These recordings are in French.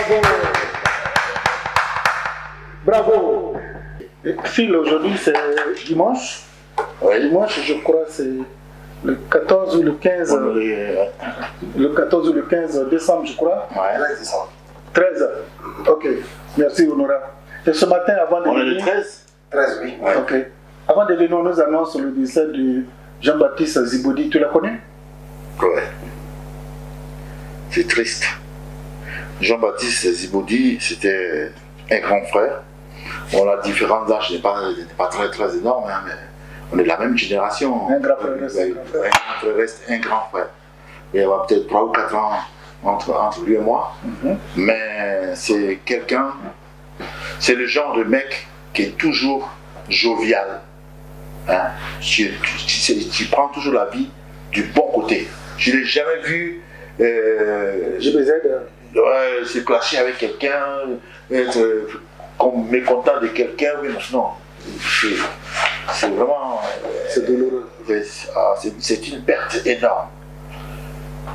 Bravo. Bravo. Phil, aujourd'hui c'est dimanche. Oui. Dimanche, je crois, c'est le 14 ou le 15. Le 14 ou le 15 décembre, je crois. Ouais, là, c'est ça. 13. Ok. Merci, Honora. Et ce matin, avant de On est venir. le 13 13, oui. Ouais. Ok. Avant de venir, on nous annonce le décès de Jean-Baptiste Zibodi. Tu la connais? Ouais. C'est triste. Jean-Baptiste Zibodi, c'était un grand frère. On a différents âges, n'est pas très énorme, hein, mais on est de la même génération. Un grand frère reste un grand frère. Un grand frère reste un grand frère. Il y a peut-être 3 ou 4 ans entre lui et moi. Mais c'est quelqu'un, c'est le genre de mec qui est toujours jovial. Hein? Tu prends toujours la vie du bon côté. Je ne l'ai jamais vu se clasher avec quelqu'un, être mécontent de quelqu'un. Oui, non, c'est vraiment... C'est douloureux. C'est une perte énorme.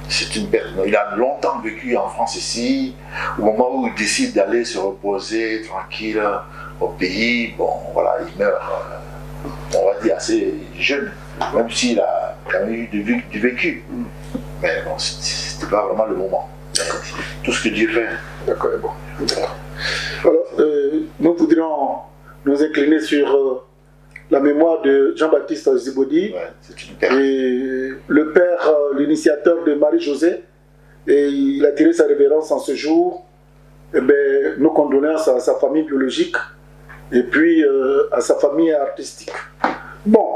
C'est une perte. Il a longtemps vécu en France ici. Au moment où il décide d'aller se reposer tranquille au pays, bon, voilà, il meurt, on va dire, assez jeune, même s'il a quand même eu du vécu. Mais bon, c'était pas vraiment le moment. Tout ce que Dieu fait. D'accord, bon. Alors, nous voudrions nous incliner sur la mémoire de Jean-Baptiste Zibodi, Ouais, c'est une perte. et le père, l'initiateur de Marie-Josée, et il a tiré sa révérence en ce jour. Eh ben, nos condoléances à sa famille biologique et puis à sa famille artistique. Bon,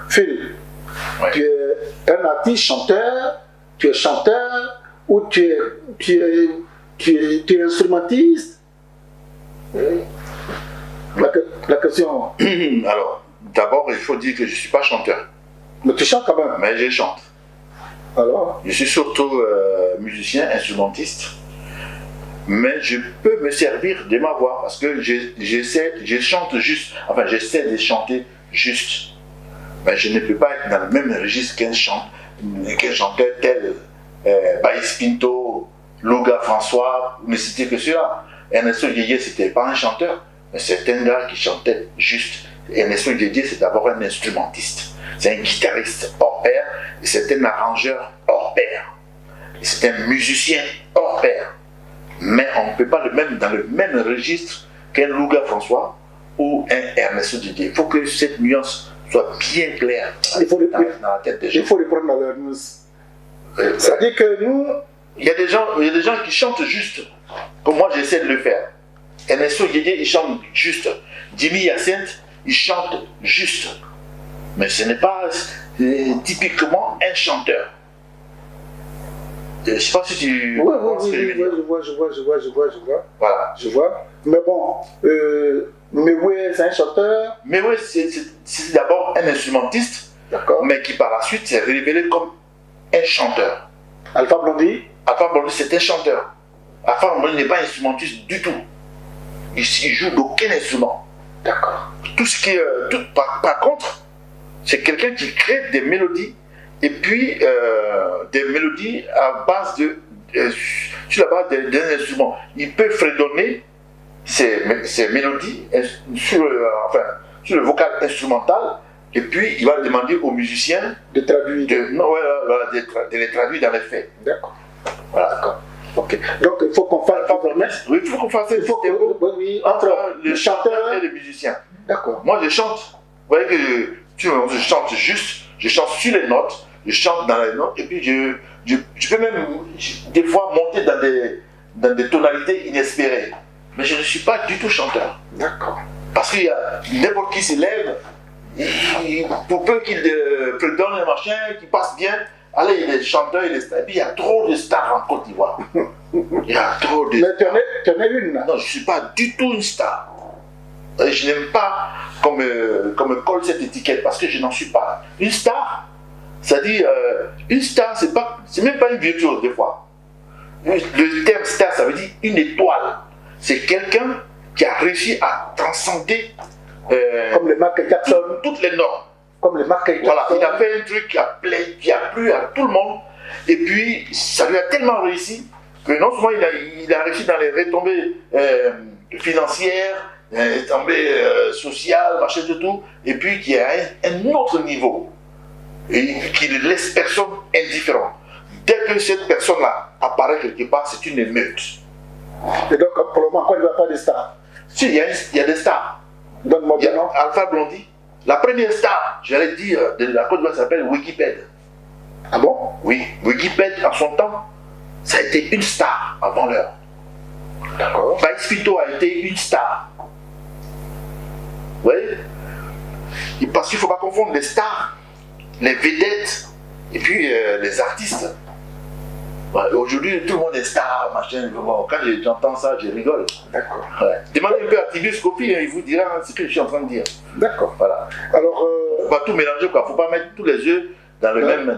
Phil, Ouais. tu es un artiste, chanteur, tu es chanteur ou tu es instrumentiste? La question. Alors, d'abord, il faut dire que je ne suis pas chanteur, Mais tu chantes quand même. mais je chante. Alors, Je suis surtout musicien, instrumentiste, mais je peux me servir de ma voix parce que je chante juste, enfin j'essaie de chanter juste, mais je ne peux pas être dans le même registre qu'un chanteur tel Baïs Pinto, Louga François, ne citer que cela. Ernesto Didier, c'était pas un chanteur, mais c'est un gars qui chantait juste. Ernesto Didier, c'est d'abord un instrumentiste, c'est un guitariste hors pair, et c'est un arrangeur hors pair, et c'est un musicien hors pair. Mais on ne peut pas le mettre dans le même registre qu'un Louga François ou un Ernesto Didier. Il faut que cette nuance soit bien claire il faut dans la tête des gens. il faut les prendre dans leur news. C'est-à-dire que nous, Il y a des gens qui chantent juste, comme moi j'essaie de le faire. Ernesto Didier, il chante juste. Jimmy Hyacinthe, il chante juste. Mais ce n'est pas typiquement un chanteur. Je ne sais pas si tu oui, comprends ce que je veux dire. Voilà, Voilà. je vois. Mais bon, mais oui, c'est un chanteur, Mais oui, c'est d'abord un instrumentiste, d'accord. mais qui par la suite s'est révélé comme un chanteur. Alpha Blondy, Alpha Blondy, c'est un chanteur. Alpha Blondy n'est pas instrumentiste du tout. Il joue d'aucun instrument. d'accord. Tout ce qui est, par contre, c'est quelqu'un qui crée des mélodies, et puis des mélodies à base sur la base d'un instrument. Il peut fredonner ces mélodies sur le vocal instrumental, et puis il va demander aux musiciens De traduire. de les traduire dans les faits. D'accord. Voilà. D'accord. Ok. Donc il faut qu'on fasse désormais. Oui, il faut qu'on fasse Il faut que oui, entre le le chanteur chanteur. et le musicien. D'accord. Moi, je chante. Vous voyez que je chante juste, je chante sur les notes, je chante dans les notes, et puis je peux même des fois monter dans des tonalités inespérées. Mais je ne suis pas du tout chanteur. D'accord. Parce qu'il y a n'importe qui s'élève, pour peu qu'il donne un machin, qu'il passe bien, allez, il est chanteur, il est star. Et puis il y a trop de stars en Côte d'Ivoire. Il y a trop de Mais stars. tu en es une. Non, je ne suis pas du tout une star. Et je n'aime pas qu'on me colle cette étiquette parce que je n'en suis pas. Une star, c'est-à-dire, une star, c'est même pas une virtuose des fois. Le terme star, ça veut dire une étoile. C'est quelqu'un qui a réussi à transcender Comme le Michael Jackson. toutes les normes. Comme le Michael Voilà, Jackson. il a fait un truc qui a plu à tout le monde. Et puis, ça lui a tellement réussi que non seulement il a réussi dans les retombées financières, les retombées sociales, machin de tout, et puis qu'il y a un autre niveau, et qu'il ne laisse personne indifférent. Dès que cette personne-là apparaît quelque part, c'est une émeute. Et donc, pour le moment, il n'y a pas de stars? Si, il y a des stars. Donne-moi Il y bien, non? a Alpha Blondy. La première star, j'allais dire, de la Côte d'Ivoire s'appelle Wikipédia. Ah bon? Oui, Wikipédia, en son temps, ça a été une star avant l'heure. D'accord. Baïs Pito a été une star. Vous voyez? Parce qu'il ne faut pas confondre les stars, les vedettes, et puis les artistes. Aujourd'hui, tout le monde est star, machin. Bon, quand j'entends ça, je rigole. D'accord. Ouais. Demandez un peu à Tibus Kofi, il vous dira ce que je suis en train de dire. D'accord. Voilà. Alors, Faut pas tout mélanger, quoi. Faut pas mettre tous les œufs dans le même,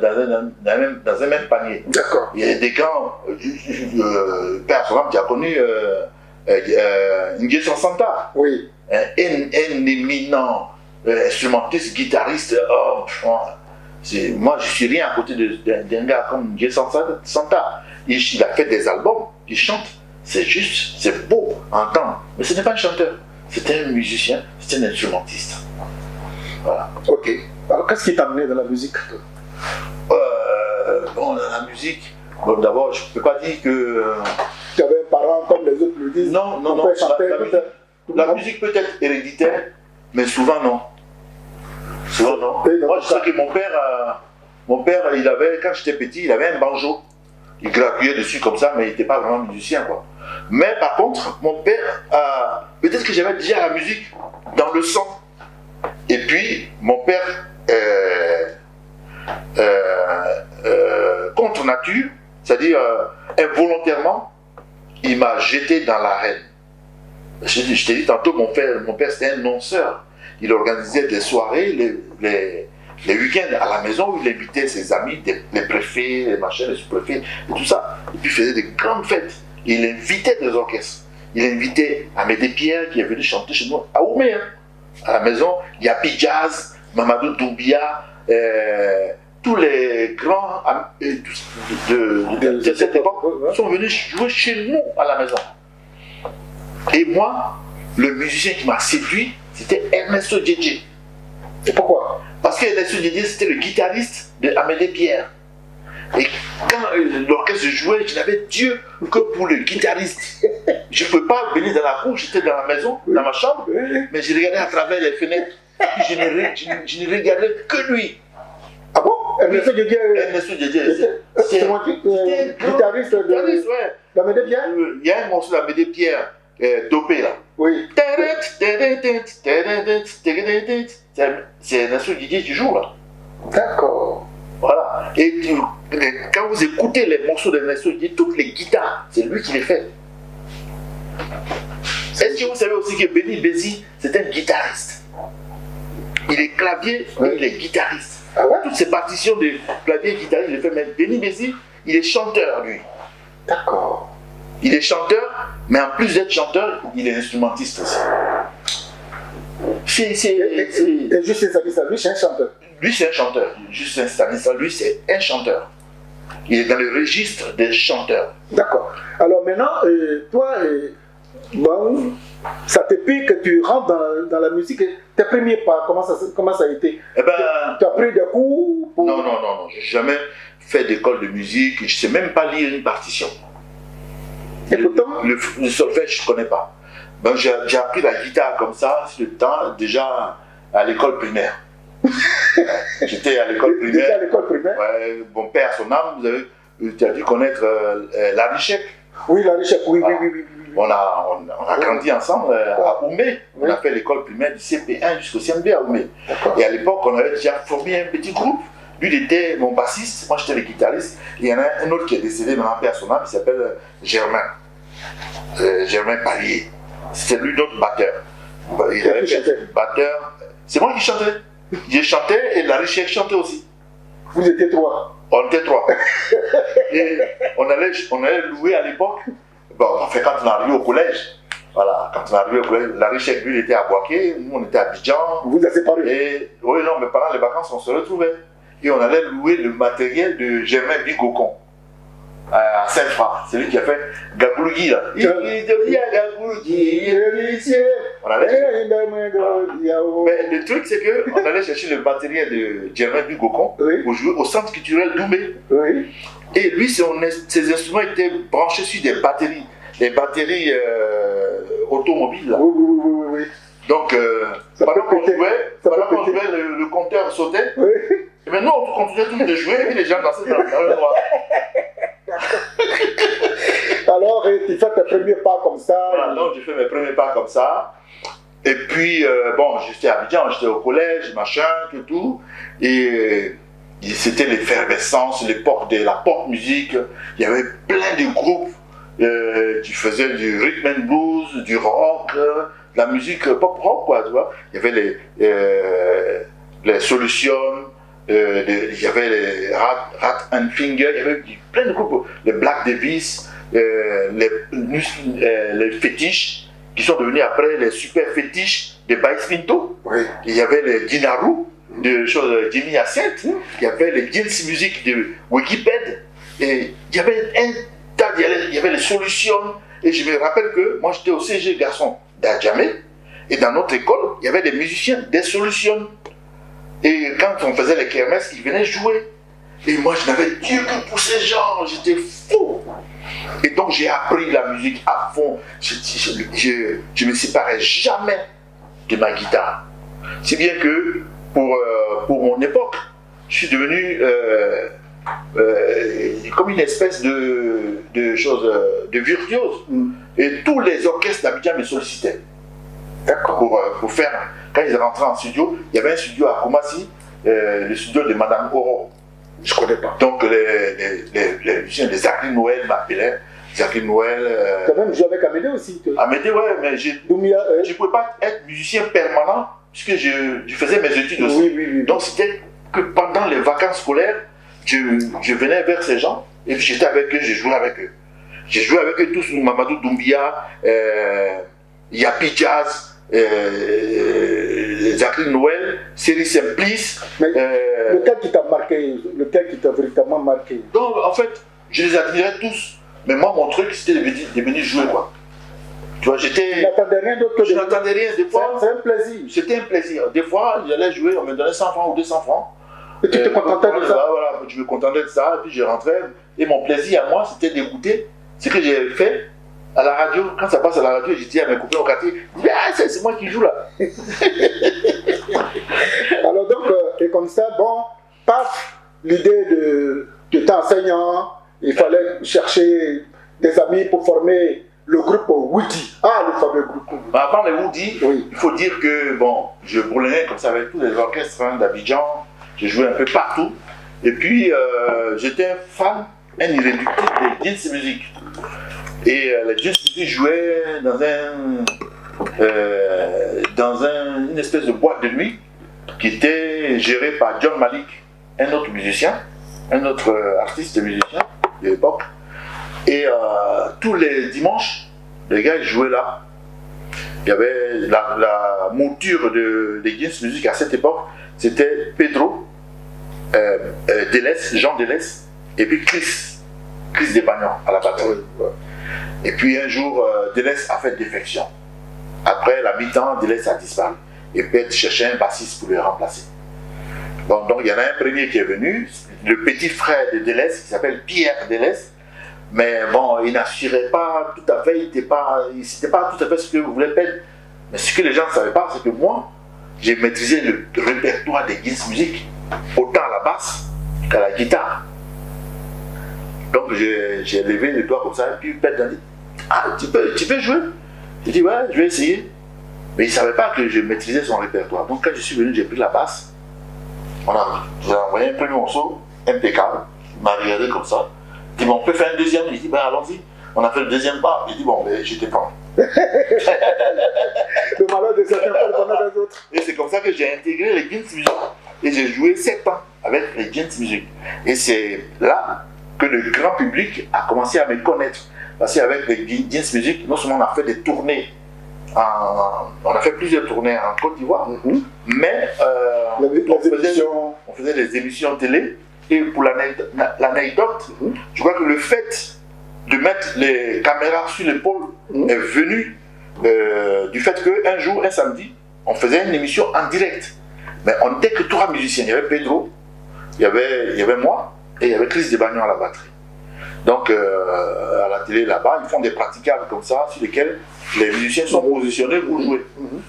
dans un même panier. d'accord. Il y a des grands, Père Soram, tu as connu Nguessan Santa, Oui. un éminent instrumentiste, guitariste. Oh, moi, je suis rien à côté d'un gars comme Nguessan Santa. Il a fait des albums, il chante. C'est juste, c'est beau à entendre. Mais ce n'est pas un chanteur. C'est un musicien, c'est un instrumentiste. Voilà. Ok. Alors, qu'est-ce qui t'a amené dans la musique? Bon, dans la musique, bon, d'abord, je ne peux pas dire que... Tu avais un parent comme les autres le disent? Non, non, non. La musique peut être héréditaire, mais souvent non. Souvent non. Moi, je sais que mon père, il avait, quand j'étais petit, il avait un banjo. Il grappillait dessus comme ça, mais il n'était pas vraiment musicien, quoi. Mais par contre, mon père, peut-être que j'avais déjà la musique dans le sang. Et puis, mon père, contre nature, c'est-à-dire involontairement, il m'a jeté dans l'arène. Je t'ai dit tantôt, mon père c'était un nonseur. Il organisait des soirées, les week-ends à la maison où il invitait ses amis, les préfets, les machins, les sous-préfets, et tout ça. Et puis il faisait des grandes fêtes. Il invitait des orchestres. Il invitait Amédée Pierre qui est venu chanter chez nous à Oumé. Hein. À la maison, Yapi Jazz, Mamadou Doumbia, tous les grands de cette époque sont venus jouer chez nous à la maison. Et moi, le musicien qui m'a séduit, c'était Ernesto Djedje. Et pourquoi? Parce que Ernesto Djedje, c'était le guitariste de Amédée Pierre. Et quand l'orchestre jouait, je n'avais Dieu que pour le guitariste. Je ne pouvais pas venir dans la cour, j'étais dans la maison, dans ma chambre, mais je regardais à travers les fenêtres. Je ne regardais que lui. Ah bon? Ernesto Djedje. Ernesto Djedje. C'est moi qui guitariste d'Amédée Pierre. Il y a un morceau d'Amédée Pierre, dopé là. Oui. C'est Ernesto Djedje qui joue là. D'accord. Voilà. Et quand vous écoutez les morceaux d'Ernesto Djedje, toutes les guitares, c'est lui qui les fait. Est-ce que vous savez aussi que Benny Bézi, c'est un guitariste? Il est clavier et il est guitariste. Ah ouais? Toutes ces partitions de clavier et guitariste, il les fait. Mais Benny Bézi, il est chanteur, lui. D'accord. Il est chanteur, mais en plus d'être chanteur, il est instrumentiste aussi. Et Justin Stanislas, lui, c'est un chanteur. Lui, c'est un chanteur. Justin Stanislas, lui, c'est un chanteur. Il est dans le registre des chanteurs. D'accord. Alors maintenant, toi, bon, ça te pique que tu rentres dans la musique. Tes premiers pas, comment ça a été? Eh ben, tu as pris des cours pour... Non, j'ai jamais fait d'école de musique. Je ne sais même pas lire une partition. Et pourtant le solfège, je ne connais pas. Donc j'ai appris la guitare comme ça, sur le temps, déjà à l'école primaire. J'étais à l'école primaire. Déjà à l'école primaire? Ouais, mon père, son âme, tu as dû connaître Larry Sheck. Oui, Larry Sheck, oui. On a grandi ensemble à Oumé. On a fait l'école primaire du CP1 jusqu'au CMB à Oumé. Et à l'époque, on avait déjà formé un petit groupe. Lui, il était mon bassiste, moi j'étais le guitariste. Et il y en a un autre qui est décédé maintenant, père son âme, il s'appelle Germain. Germain Palier. C'était lui notre batteur. Il avait fait batteur. C'est moi qui chantais. Je chantais et Larry Sheck chantait aussi. Vous étiez trois? On était trois. Et on allait louer à l'époque. Bon, enfin, quand on est arrivé au collège, voilà, quand on est arrivé au collège, Larry Sheck, lui, il était à Boaké, nous, on était à Abidjan. Vous êtes séparés? Et oui, non, mais pendant les vacances, on se retrouvait. Et on allait louer le matériel de Germain Bigocon. à Saint-Fra, c'est lui qui a fait Gaboulgui là. Il dit à Gaboulgui, on allait chercher. Mais le truc c'est qu'on allait chercher le matériel de Germain Dugocon pour jouer au centre culturel Doumé. Et lui, ses instruments étaient branchés sur des batteries automobiles là. Oui. Donc, pendant qu'on jouait, le compteur sautait. Et maintenant, on continuait tous de jouer et les gens dansaient dans le noir. Alors, tu fais tes premiers pas comme ça. Voilà, donc j'ai fait mes premiers pas comme ça. Et puis, bon, j'étais à Abidjan, j'étais au collège, machin, tout. Et c'était l'effervescence, l'époque de la pop musique. Il y avait plein de groupes qui faisaient du rhythm and blues, du rock, de la musique pop rock, quoi, tu vois. Il y avait les Solutions. Il y avait les Rat and Finger, il y avait plein de groupes, les Black Davis, les fétiches qui sont devenus après les super fétiches de Baïs Pinto. Il y avait les Dinaru de Jimmy Hyacinthe, il y avait les Dance Music de Wikipédia, et il y avait un tas, il y avait les Solutions. Et je me rappelle que moi j'étais au CG Garçon d'Adjamé, et dans notre école il y avait des musiciens des Solutions. Et quand on faisait les kermesses, ils venaient jouer. Et moi, je n'avais Dieu que pour ces gens, j'étais fou. Et donc, j'ai appris la musique à fond. Je ne me séparais jamais de ma guitare. Si bien que, pour mon époque, je suis devenu comme une espèce de virtuose. Et tous les orchestres d'Abidjan me sollicitaient. Pour faire... Quand ils rentraient en studio, il y avait un studio à Koumassi, le studio de Madame Oro. Je ne connais pas. Donc les musiciens de Jacqueline Noël m'appelaient. Jacqueline Noël. Tu as même joué avec Amédée aussi. Amédée, ouais, mais je ne pouvais pas être musicien permanent puisque je faisais mes études aussi. Oui. Donc c'était que pendant les vacances scolaires, je venais vers ces gens et puis j'étais avec eux, je jouais avec eux. J'ai joué avec eux tous, Mamadou Doumbia, Yapi Jazz. Jacqueline Noël, Série Simplice. Mais lequel qui t'a marqué, lequel qui t'a véritablement marqué? Donc en fait, je les admirais tous. Mais moi, mon truc, c'était de venir jouer, quoi. Tu vois, j'étais... Tu n'attendais rien d'autre que... Je n'attendais rien, des fois... C'est un plaisir. C'était un plaisir. Des fois, j'allais jouer, on me donnait 100 francs ou 200 francs. Et tu te contentais de ça? Voilà, je me contentais de ça, et puis je rentrais. Et mon plaisir à moi, c'était d'écouter ce que j'ai fait à la radio. Quand ça passe à la radio, je dis à mes copains au quartier, c'est moi qui joue là. Alors donc, et comme ça, bon, paf, l'idée de t'être enseignant, il fallait chercher des amis pour former le groupe Woody. Ah, le fameux groupe Woody. À part les Woody, il faut dire que, bon, je bourlinais comme ça avec tous les orchestres d'Abidjan, j'ai joué un peu partout, et puis j'étais un fan, un irréductible des dance music. Et les dance music jouaient dans une espèce de boîte de nuit qui était gérée par John Malik, un autre musicien, un autre artiste musicien de l'époque. Et tous les dimanches, les gars ils jouaient là. Il y avait la mouture des dance music à cette époque, c'était Pedro, Delès, Jean Delès, et puis Chris Depagnon à la batterie. Et puis un jour, Delès a fait défection. Après la mi-temps, Delès a disparu. Et Pet cherchait un bassiste pour le remplacer. Bon, donc il y en a un premier qui est venu, le petit frère de Delès, qui s'appelle Pierre Delès. Mais bon, il n'assurait pas tout à fait, c'était pas tout à fait ce que voulait Pet. Mais ce que les gens ne savaient pas, c'est que moi, j'ai maîtrisé le répertoire des dance music, autant à la basse qu'à la guitare. Donc j'ai levé le doigt comme ça, et puis Pet a dit, ah, tu peux jouer? J'ai dit, ouais, je vais essayer. Mais il ne savait pas que je maîtrisais son répertoire. Donc quand je suis venu, j'ai pris la basse. J'ai envoyé un premier morceau, impeccable. Il m'a regardé comme ça. Il dit, bon, on peut faire un deuxième? Il dit, ben allons-y. On a fait le deuxième pas. Il dit, bon, ben j'étais pas. Le malheur de certains, pas le bonheur des autres. Et c'est comme ça que j'ai intégré les dance music. Et j'ai joué 7 ans avec les dance music. Et c'est là que le grand public a commencé à me connaître. Parce qu'avec les dance music, non seulement on a fait des tournées, on a fait plusieurs tournées en Côte d'Ivoire, mais on faisait des émissions télé Et pour l'anecdote, je crois que le fait de mettre les caméras sur l'épaule est venu du fait qu'un jour, un samedi, on faisait une émission en direct. Mais on n'était que 3 musiciens. Il y avait Pedro, il y avait moi et il y avait Chris Desbagnon à la batterie. Donc à la télé là-bas, ils font des praticables comme ça sur lesquels les musiciens sont positionnés pour jouer.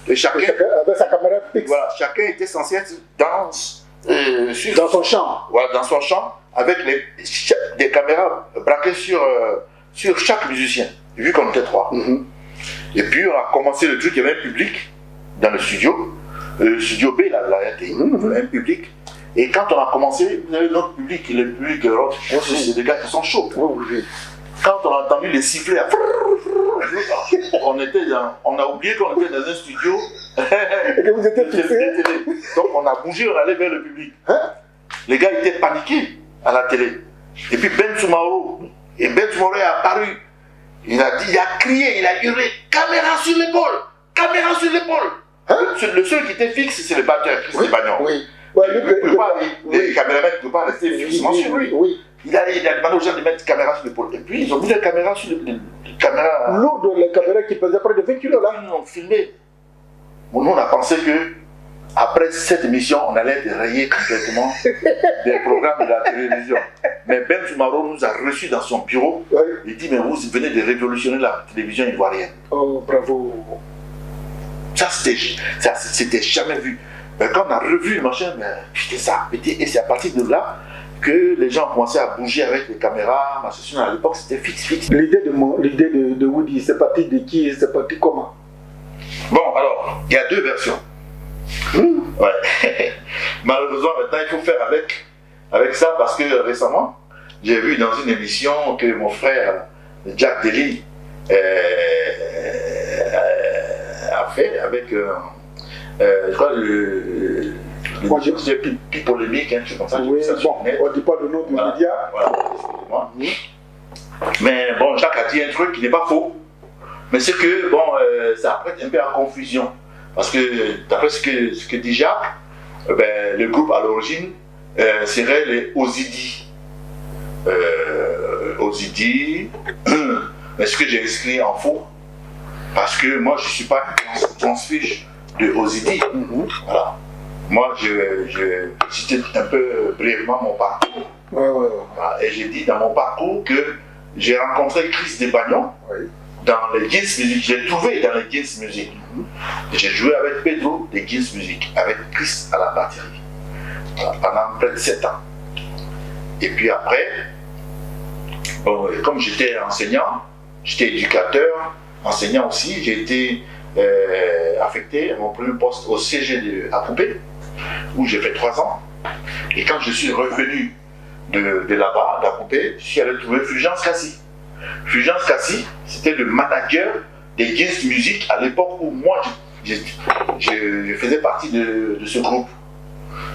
Et chacun avec sa caméra fixe. Voilà, chacun était censé être dans son champ. Voilà, dans son champ, avec des caméras braquées sur chaque musicien, vu qu'on était 3. Et puis on a commencé le truc, il y avait un public dans le studio B, là, la RTI, un public. Et quand on a commencé, vous avez notre public, le public rock, c'est des gars qui sont chauds. Quand on a entendu les sifflets, on a oublié qu'on était dans un studio. Et que vous étiez fixé. Donc on a bougé, on allait vers le public. Les gars étaient paniqués à la télé. Et puis Ben Soumaro est apparu. Il a crié, il a hurlé, caméra sur l'épaule, caméra sur l'épaule. Le seul qui était fixe, c'est le batteur, Chris Desbagnon. Les caméramans ne pouvaient pas rester fixement sur lui. Il a demandé aux gens de mettre une caméra sur l'épaule. Et puis ils ont mis la caméra sur l'épaule. Lourdes, les caméras qui pesaient près de 20 kilos là. Ils ont filmé. Nous on a pensé que après cette émission, on allait être rayé complètement des programmes de la télévision. Mais Ben Soumaro nous a reçus dans son bureau. Il dit, mais vous venez de révolutionner la télévision ivoirienne. Oh, bravo. Ça, c'était jamais vu. Mais quand on a revu le machin, c'était ça. Et c'est à partir de là que les gens ont commencé à bouger avec les caméras. Ma session à l'époque, c'était fixe. L'idée de Woody, c'est parti de qui? C'est parti comment? Bon, alors, il y a 2 versions. Ouais. Malheureusement, maintenant, il faut faire avec ça parce que récemment, j'ai vu dans une émission que mon frère Jack Dely a fait avec, je crois, c'est plus polémique, hein, c'est comme ça. Oui, bon, on ne dit pas le nom du média. Voilà, excusez-moi. Mais bon, Jacques a dit un truc qui n'est pas faux. Mais c'est que, bon, ça prête un peu à confusion. Parce que, d'après ce que dit Jacques, le groupe à l'origine serait les Ozidi. Ozidi, mais ce que j'ai écrit en faux, parce que moi je ne suis pas transfuge de Ozidi. Voilà. Moi je citais un peu brièvement mon parcours. Voilà. Et j'ai dit dans mon parcours que j'ai rencontré Chris Desbagnon. Dans les Guins Music, j'ai trouvé dans les Guins Music. J'ai joué avec Pedro des Guins Music, avec Chris à la batterie, pendant près de 7 ans. Et puis après, bon, comme j'étais enseignant, j'étais éducateur, enseignant aussi, j'ai été affecté à mon premier poste au CG à Poupée, où j'ai fait 3 ans. Et quand je suis revenu de là-bas, d'à Poupée, je suis allé trouver Fulgence Cassi. Fulgence Cassi, c'était le manager des Guins Music à l'époque où moi je faisais partie de ce groupe.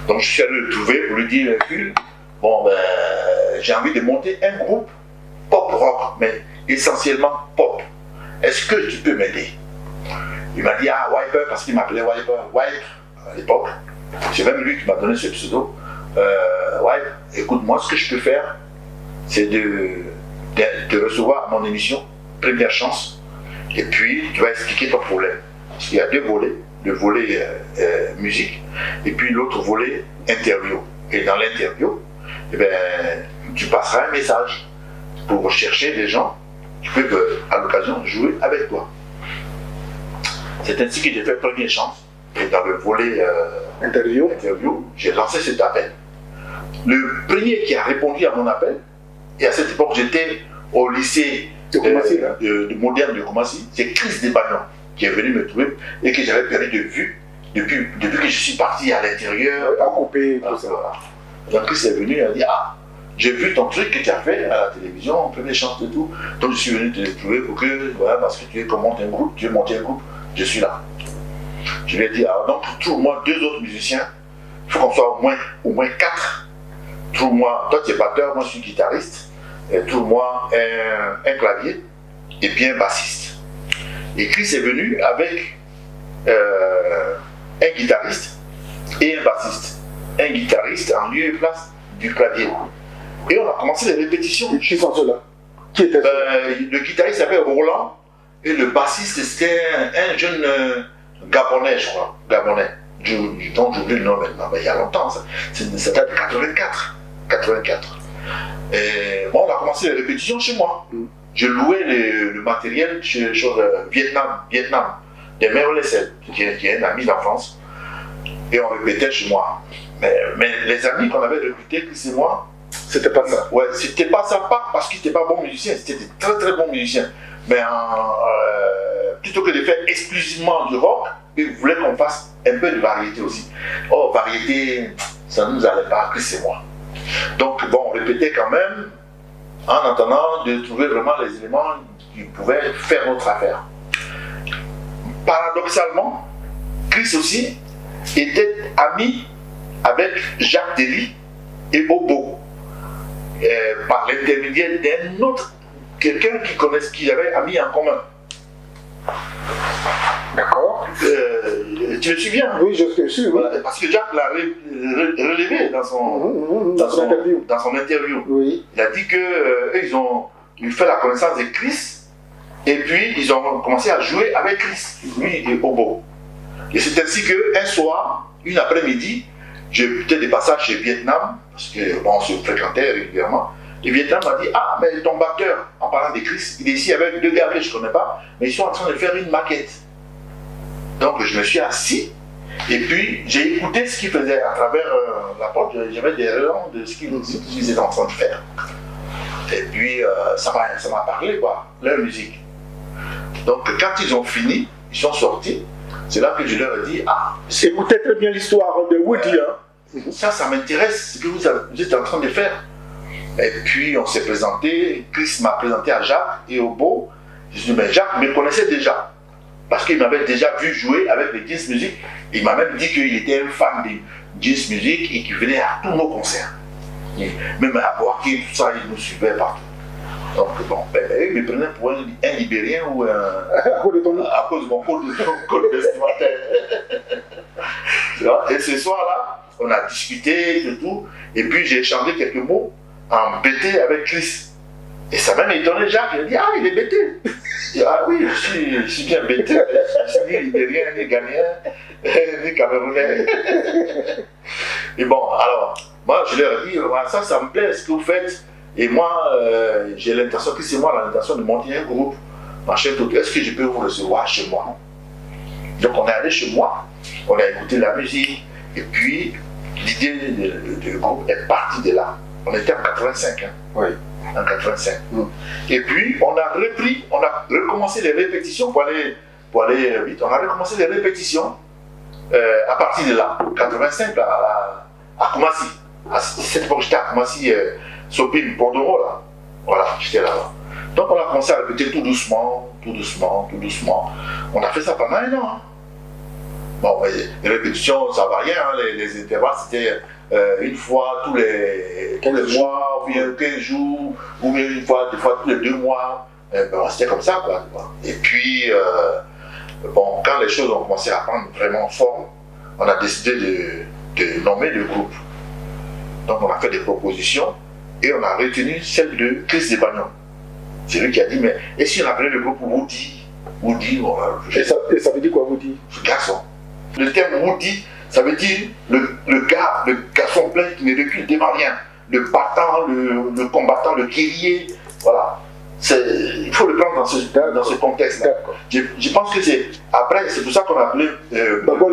Donc je suis allé le trouver pour lui dire, bon j'ai envie de monter un groupe pop rock, mais essentiellement pop. Est-ce que tu peux m'aider? Il m'a dit, Wiper, parce qu'il m'appelait Wiper à l'époque. C'est même lui qui m'a donné ce pseudo. Wiper, écoute, moi ce que je peux faire, c'est de recevoir à mon émission, première chance, et puis tu vas expliquer ton problème. Parce qu'il y a 2 volets, le volet musique, et puis l'autre volet interview. Et dans l'interview, tu passeras un message pour rechercher des gens qui peuvent à l'occasion jouer avec toi. C'est ainsi que j'ai fait première chance. Et dans le volet interview, j'ai lancé cet appel. Le premier qui a répondu à mon appel, et à cette époque, j'étais au lycée de moderne de Koumassi, c'est Chris Desbagnon qui est venu me trouver et que j'avais perdu de vue depuis que je suis parti à l'intérieur. À couper, tout ça. Donc Chris est venu et a dit, j'ai vu ton truc que tu as fait à la télévision, première chance de tout. Donc je suis venu te trouver pour que, voilà, parce que tu veux monter un groupe, je suis là. Je lui ai dit, donc trouve-moi 2 autres musiciens, il faut qu'on soit au moins 4. Trouve-moi, toi tu es batteur, moi je suis guitariste, trouve-moi un clavier et puis un bassiste. Et Chris est venu avec un guitariste et un bassiste. Un guitariste en lieu et place du clavier. Et on a commencé les répétitions. Qui sont ceux-là? Qui était Le guitariste s'appelle Roland et le bassiste c'était un jeune Gabonais, je crois. Gabonais. Dont j'oublie le nom maintenant, mais il y a longtemps, ça date de 84. Et bon, on a commencé les répétitions chez moi. Je louais le matériel chez Vietnam, des Mères Lessel, qui est un ami d'enfance. Et on répétait chez moi. Mais les amis qu'on avait recrutés, Chris et moi, c'était pas ça. Ouais, c'était pas ça, pas parce qu'ils n'étaient pas bons musiciens, c'était des très très bons musiciens. Mais plutôt que de faire exclusivement du rock, ils voulaient qu'on fasse un peu de variété aussi. Oh, variété, ça ne nous allait pas, Chris et moi. Donc bon, on répétait quand même, en attendant de trouver vraiment les éléments qui pouvaient faire notre affaire. Paradoxalement, Chris aussi était ami avec Jacques Delis et Bobo, par l'intermédiaire d'un autre, quelqu'un qui avait ami en commun. D'accord. Tu me suis bien? Oui, je te suis. Oui. Voilà, parce que Jacques l'a relevé dans son interview. Oui. Il a dit qu'ils ont fait la connaissance de Chris et puis ils ont commencé à jouer avec Chris, lui et Bobo. Et c'est ainsi qu'un soir, une après-midi, j'étais de passage chez Vietnam, parce que bon, on se fréquentait régulièrement. Et Vietnam m'a dit, ah, mais ton batteur, en parlant de Chris, il est ici avec deux gars que je ne connais pas, mais ils sont en train de faire une maquette. Donc je me suis assis, et puis j'ai écouté ce qu'ils faisaient à travers la porte, j'avais des relents de ce qu'ils étaient en train de faire. Et puis ça m'a parlé, quoi, leur musique. Donc quand ils ont fini, ils sont sortis, c'est là que je leur ai dit, ah, écoutez très bien l'histoire de Woody, hein. Ça m'intéresse, ce que vous êtes en train de faire. Et puis on s'est présenté, Chris m'a présenté à Jacques et au Beau. Je me suis dit, mais Jacques me connaissait déjà, parce qu'il m'avait déjà vu jouer avec les Jeans Music. Il m'a même dit qu'il était un fan de Jeans Music et qu'il venait à tous nos concerts. Et même à Boaké, tout ça, il nous suivait partout. Donc bon, il me prenait pour un Libérien ou à cause de mon code vestimentaire. Et ce soir-là, on a discuté de tout, et puis j'ai échangé quelques mots en BT avec Chris. Et ça m'a même étonné Jacques, il a dit, ah, il est BT. Je dis, ah oui, je suis bien BT, je suis ni Libérien, ni Ghanéen, ni Camerounais. Et bon, alors, moi je leur ai dit, ça me plaît ce que vous faites. Et moi, j'ai l'intention, Chris et moi, l'intention de monter un groupe. Machin, tout. Est-ce que je peux vous recevoir chez moi? Donc on est allé chez moi, on a écouté la musique, et puis l'idée du groupe est partie de là. On était en 85, hein. Oui. En 85. Et puis on a recommencé les répétitions pour aller vite. On a recommencé les répétitions à partir de là, 85 à Koumassi. À cette époque, j'étais à Koumassi, Sopim, Port-de-Raux, là. Voilà, j'étais là-bas. Donc on a commencé à répéter tout doucement, tout doucement, tout doucement. On a fait ça pendant un an. Hein. Bon, les répétitions, ça variait, hein. Les intervalles, c'était une fois tous les mois, ou bien 15 jours, ou bien des fois tous les 2 mois. C'était comme ça, quoi. Et puis, bon, quand les choses ont commencé à prendre vraiment forme, on a décidé de nommer le groupe. Donc on a fait des propositions et on a retenu celle de Chris Desbagnon. C'est lui qui a dit, mais et si on appelait le groupe Woody? Woody, et ça veut dire quoi, Woody? Garçon. Le terme Woody, ça veut dire le garçon plein qui ne recule devant rien. Le battant, le combattant, le guerrier. Voilà. Il faut le prendre dans ce contexte-là. Je pense que c'est. Après, c'est pour ça qu'on a appelé Babo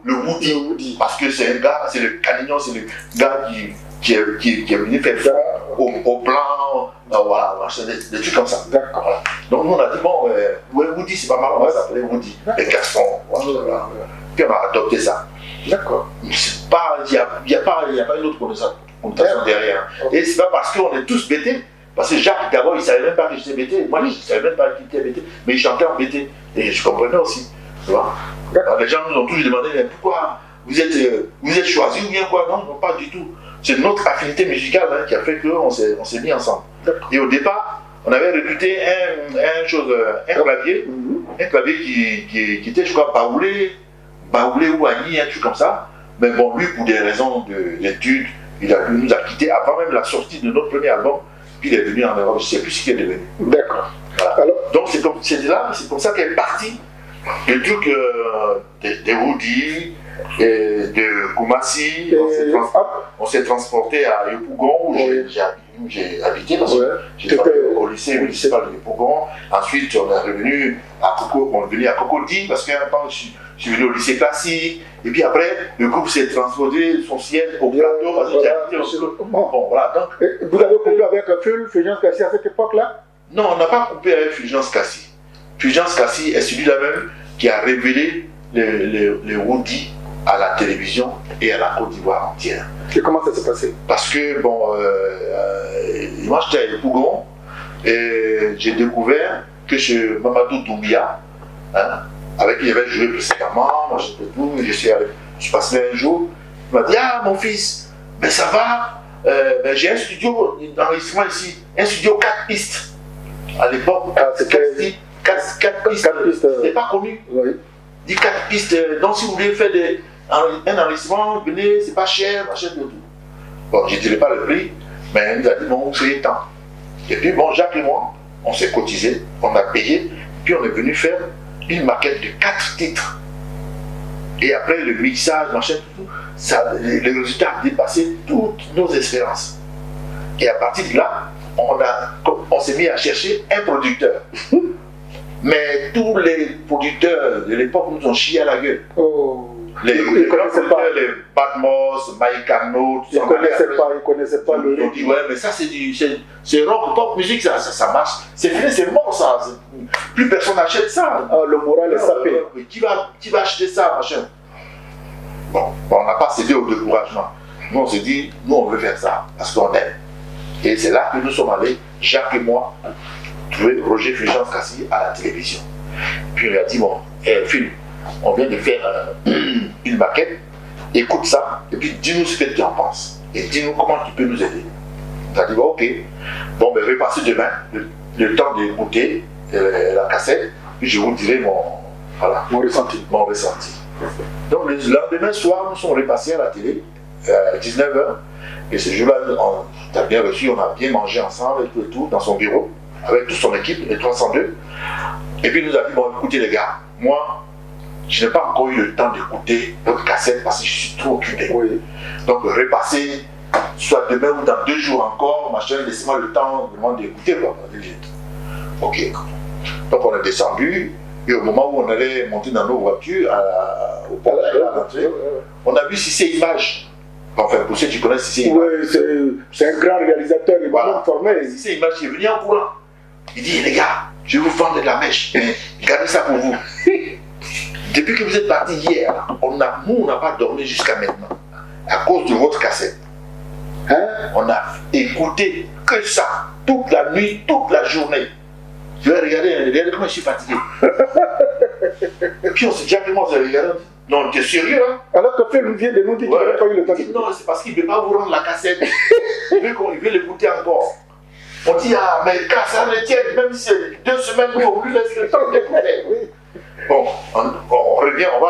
le Woody. Parce que c'est un gars, c'est le canignon, c'est le gars qui est venu faire front au blanc. Voilà, des trucs comme ça. Voilà. Donc nous on a dit, bon, Woody c'est pas mal, on va s'appeler Woody. Les garçons. Voilà. Puis on a adopté ça. D'accord. Il n'y a pas une autre connotation derrière. Et c'est pas parce qu'on est tous bêtés. Parce que Jacques, d'abord, il ne savait même pas que j'étais BT. Moi, je ne savais même pas qu'il était BT. Mais il chantait en BT. Et je comprenais aussi. Tu vois. Alors, les gens nous ont toujours demandé, mais pourquoi vous êtes choisis ou bien quoi? Non, non, pas du tout. C'est notre affinité musicale qui a fait qu'on s'est mis ensemble. Et au départ, on avait recruté un clavier. Un clavier qui était, je crois, baoulé ou Agni, un truc comme ça. Mais bon, lui, pour des raisons d'études, Il nous a quittés avant même la sortie de notre premier album. Puis il est venu en Europe, je ne sais plus ce qu'il est devenu. D'accord. Voilà. Alors, donc c'est comme ça qu'elle est partie. Le truc des Woody, de Koumassi, on s'est transporté à Yopougon, où j'ai habité, parce que j'étais au lycée municipal de Yopougon. Ensuite, on est revenu à Cocody, parce qu'un temps, je suis venu au lycée classique. Et puis après, le groupe s'est transposé son siège au plateau, parce que j'ai habité au Bon, voilà. Donc, vous avez coupé avec Fulgence Cassi à cette époque-là? Non, on n'a pas coupé avec Fulgence Cassi. Fulgence Cassi est celui-là même qui a révélé les Woody à la télévision et à la Côte d'Ivoire entière. Et comment ça s'est passé? Parce que, bon, moi j'étais à Yopougon et j'ai découvert que chez Mamadou Doumbia, hein, avec qui j'avais joué précédemment, moi j'étais tout, je suis passé un jour, il m'a dit: ah mon fils, mais ça va, j'ai un studio d'enregistrement ici, un studio 4 pistes. À l'époque, c'était 4 pistes, c'était pas connu. Oui. Dit 4 pistes, donc si vous voulez faire un enregistrement, venez, c'est pas cher, machin de tout. Bon, je ne dirais pas le prix, mais il nous a dit: bon, vous soyez temps. Et puis bon, Jacques et moi, on s'est cotisé, on a payé, puis on est venu faire une maquette de 4 titres. Et après le mixage, machin, tout, ça, les résultats ont dépassé toutes nos espérances. Et à partir de là, on s'est mis à chercher un producteur. Mais tous les producteurs de l'époque nous ont chié à la gueule. Oh. Les grands producteurs, les Badmos, Maïkano, ils ne connaissaient pas le rythme. Ils ont dit: ouais, mais ça c'est rock, pop, musique, ça marche. C'est fini, c'est mort ça. Plus personne n'achète ça. Ah, le moral est sapé. Qui va acheter ça, machin? Bon, on n'a pas cédé au découragement. Nous on s'est dit: nous on veut faire ça parce qu'on aime. Et c'est là que nous sommes allés, Jacques et moi, trouver Roger Fulgence Cassi à la télévision. Puis il a dit: bon, Phil, on vient de faire une maquette, écoute ça, et puis dis-nous ce que tu en penses. Et dis-nous comment tu peux nous aider. Il a dit: bon, ok, bon, ben repassez demain, le temps d'écouter la cassette, puis je vous dirai mon ressenti. Donc le lendemain soir, nous sommes repassés à la télé, à 19h, et ce jour-là, on a bien reçu, on a bien mangé ensemble et tout, dans son bureau, avec toute son équipe, les 302. Et puis il nous a dit: bon, écoutez les gars, moi, je n'ai pas encore eu le temps d'écouter votre cassette parce que je suis trop occupé. Oui. Donc repassez, soit demain ou dans 2 jours encore, machin, laissez-moi le temps vraiment d'écouter. Ok. Donc on est descendu, et au moment où on allait monter dans nos voitures, au portail à l'entrée, on a vu Cissé Image. Enfin, pour ceux qui connaissent Cissé Image. Oui, c'est un grand réalisateur, il m'a même formé. Cissé Image est venu en courant. Il dit: les gars, je vais vous vendre de la mèche. Gardez ça pour vous. Depuis que vous êtes partis hier, nous, on n'a pas dormi jusqu'à maintenant. À cause de votre cassette. Hein? On a écouté que ça. Toute la nuit, toute la journée. Je vais regarder comment je suis fatigué. Et puis on s'est déjà vraiment regardé. Non, t'es sérieux, hein? Alors que Phil vient de nous dire qu'il n'avait pas eu le temps. Non, c'est parce qu'il ne veut pas vous rendre la cassette. Il veut l'écouter encore. On dit: ah, mais quand ça ne tient, même si c'est 2 semaines, on lui laisse le temps d'écouter. Bon, on revient, on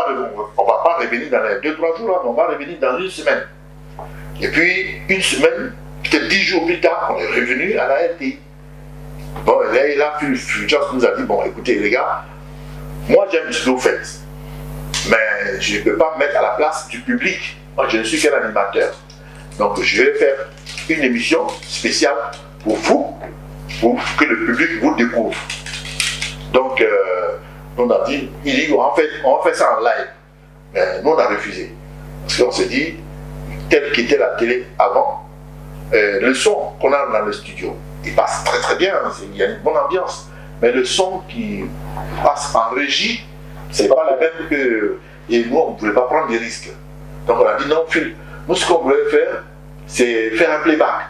va pas revenir dans les 2-3 jours, mais on va revenir dans 1 semaine. Et puis, 1 semaine, peut-être 10 jours plus tard, on est revenu à la RTI. Bon, et là, Fulgence nous a dit: bon, écoutez les gars, moi j'aime ce que vous faites, mais je ne peux pas me mettre à la place du public. Moi, je ne suis qu'un animateur. Donc, je vais faire une émission spéciale pour vous, pour que le public vous découvre. Donc, on a dit: on va faire ça en live. Mais nous, on a refusé. Parce qu'on s'est dit, tel qu'était la télé avant, le son qu'on a dans le studio, il passe très très bien, il y a une bonne ambiance. Mais le son qui passe en régie, c'est pas la même que... Et nous, on ne voulait pas prendre des risques. Donc on a dit: non, Phil, nous ce qu'on voulait faire, c'est faire un playback.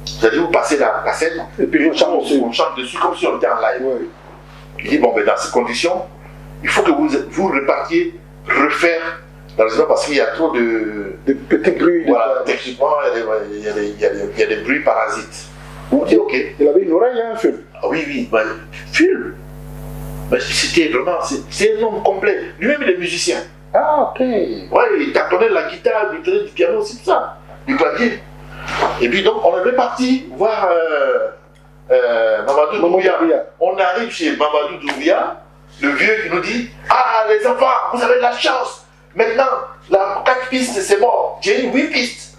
C'est-à-dire, vous passez la cassette, et puis on chante dessus comme si on était en live. Oui. Il dit: bon, ben dans ces conditions, il faut que vous repartiez refaire dans le parce qu'il y a trop de petits bruits. Voilà, techniquement, il y a des bruits parasites. On dit: ok. Il avait une oreille, hein, Phil? Ah oui, ben, Phil, ben, c'était vraiment, c'est un homme complet. Lui-même, il est musicien. Ah, ok. Ouais, il tâtonnait la guitare, il faisait du piano, c'est tout ça. du clavier. Et puis donc, on est parti voir Mamadou Doumbouya. On arrive chez Mamadou Doumbouya, le vieux qui nous dit « Ah, les enfants, vous avez de la chance. Maintenant, la 4 pistes, c'est mort. J'ai eu 8 pistes. »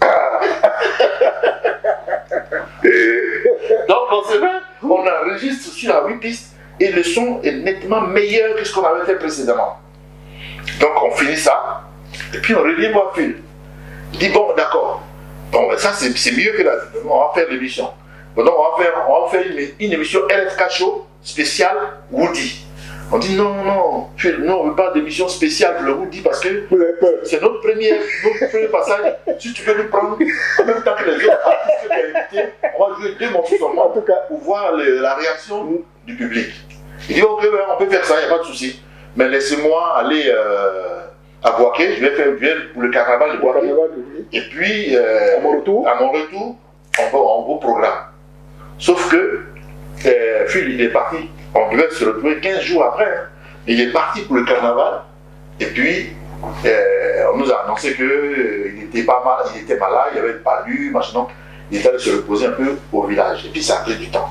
Donc, on se met, on enregistre sur la 8 pistes et le son est nettement meilleur que ce qu'on avait fait précédemment. Donc, on finit ça et puis on revient voir Phil. Il dit « Bon, d'accord. Bon, ça, c'est mieux que là. On va faire l'émission. Donc, on va faire une émission LFK Show spéciale Woody. » On dit non, non, nous on ne veut pas d'émission spéciale pour le Woody parce que c'est notre premier passage. Si tu veux nous prendre en même temps que les autres artistes que tu as invités, on va jouer 2 morceaux seulement pour voir la réaction du public. Il dit ok, on peut faire ça, il n'y a pas de souci. Mais laissez-moi aller à Boaké, je vais faire pour le carnaval de Boaké. Et puis, à mon retour, on va au programme. Sauf que Phil, il est parti. On devait se retrouver 15 jours après. Hein. Il est parti pour le carnaval. Et puis, on nous a annoncé qu'il était pas mal, il était malade, il avait pas lu, machin. Donc, il est allé se reposer un peu au village. Et puis, ça a pris du temps.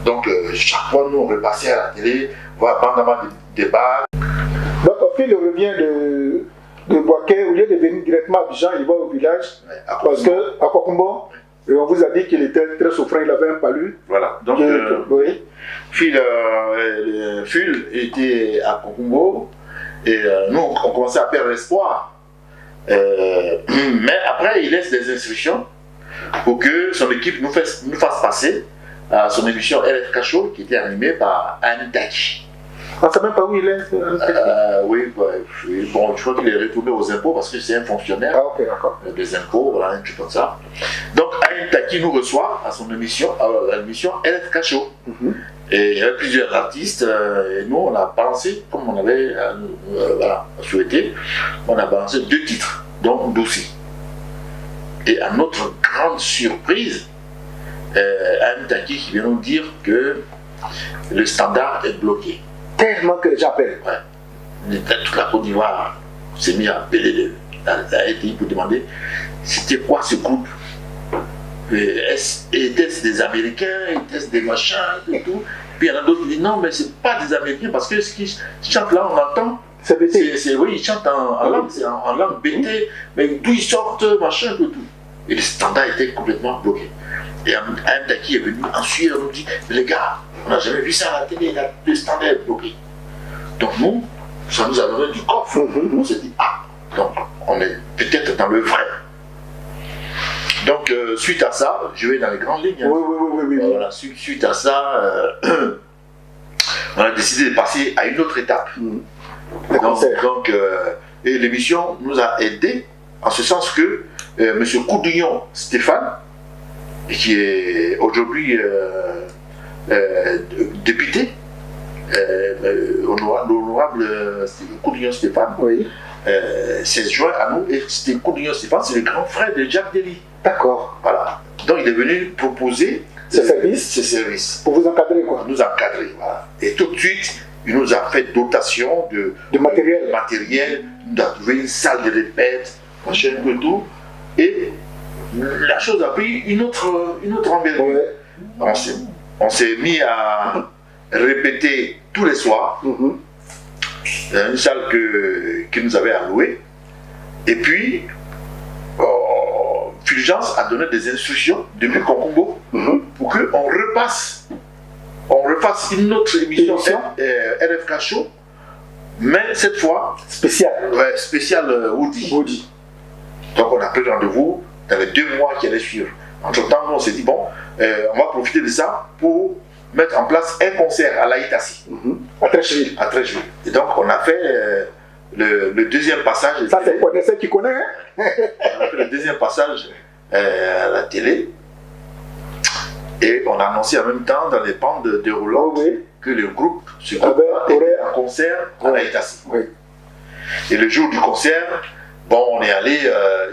Donc, chaque fois, nous, on repassait à la télé, voir abondamment des débats. Donc, Phil revient de Boaké, au lieu de venir directement à Abidjan, il va au village. Ouais, parce que, à Kokumbo, et on vous a dit qu'il était très souffrant, il avait un palu. Voilà. Donc, oui. Phil était à Kokumbo et nous, on commençait à perdre espoir. Mais après, il laisse des instructions pour que son équipe nous fasse passer à son émission LFK Show qui était animée par Anne Taki. On ne sait même pas où il est. Oui, bon, je crois qu'il est retourné aux impôts parce que c'est un fonctionnaire des impôts, voilà, un truc comme ça. Donc, Anne Taki nous reçoit à son émission, à l'émission LFK Show. Et il y avait plusieurs artistes, et nous, on a balancé, comme on avait souhaité, on a balancé 2 titres, dont Doussi. Et à notre grande surprise, Anne Taki qui vient nous dire que le standard est bloqué. Tellement que les gens appellent. Ouais. Toute la Côte d'Ivoire s'est mis à appeler la RTI pour demander c'était quoi ce groupe. Était-ce des Américains, était-ce des machins, et tout. Puis il y en a d'autres qui disent non, mais c'est pas des Américains parce que ce qu'ils chantent là, on entend. Oui, ils chantent en langue BT, mais d'où ils sortent, machin, et tout. Et le standard était complètement bloqué. Et un Taki est venu en suivre, nous dit mais les gars, on n'a jamais vu ça à la télé, le standard est bloqué. Donc nous, ça nous a donné du coffre. On s'est dit ah, donc on est peut-être dans le vrai. Donc suite à ça, je vais dans les grandes lignes. Hein. Oui. Voilà, suite à ça, on a décidé de passer à une autre étape. Et l'émission nous a aidés en ce sens que M. Koudouignon Stéphane, qui est aujourd'hui député, l'honorable Koudouignon Stéphane, s'est joint à nous. Et c'était Koudouignon Stéphane, c'est le grand frère de Jacques Dely. D'accord. Voilà. Donc il est venu proposer ces services. Pour vous encadrer, quoi. Nous encadrer, voilà. Et tout de suite, il nous a fait dotation de matériel. Il nous a trouvé une salle de répète, machin, tout. Et la chose a pris une autre envergure. On s'est mis à répéter tous les soirs. Une salle que nous avait allouée. Et puis, Fulgence a donné des instructions depuis Kokumbo pour qu'on refasse une autre émission LFK Show, mais cette fois spéciale Woody. Donc on a pris rendez-vous dans les 2 mois qui allaient suivre. Entre-temps, on s'est dit bon, on va profiter de ça pour mettre en place un concert à l'Aïtassi, à Trècheville. Et donc on a fait le deuxième passage. Ça c'est connaisseur qui connaît. On a fait le deuxième passage à la télé. Et on a annoncé en même temps dans les bandes déroulantes que le groupe aurait un concert à l'Aïtassi. Et le jour du concert, bon, on est allé.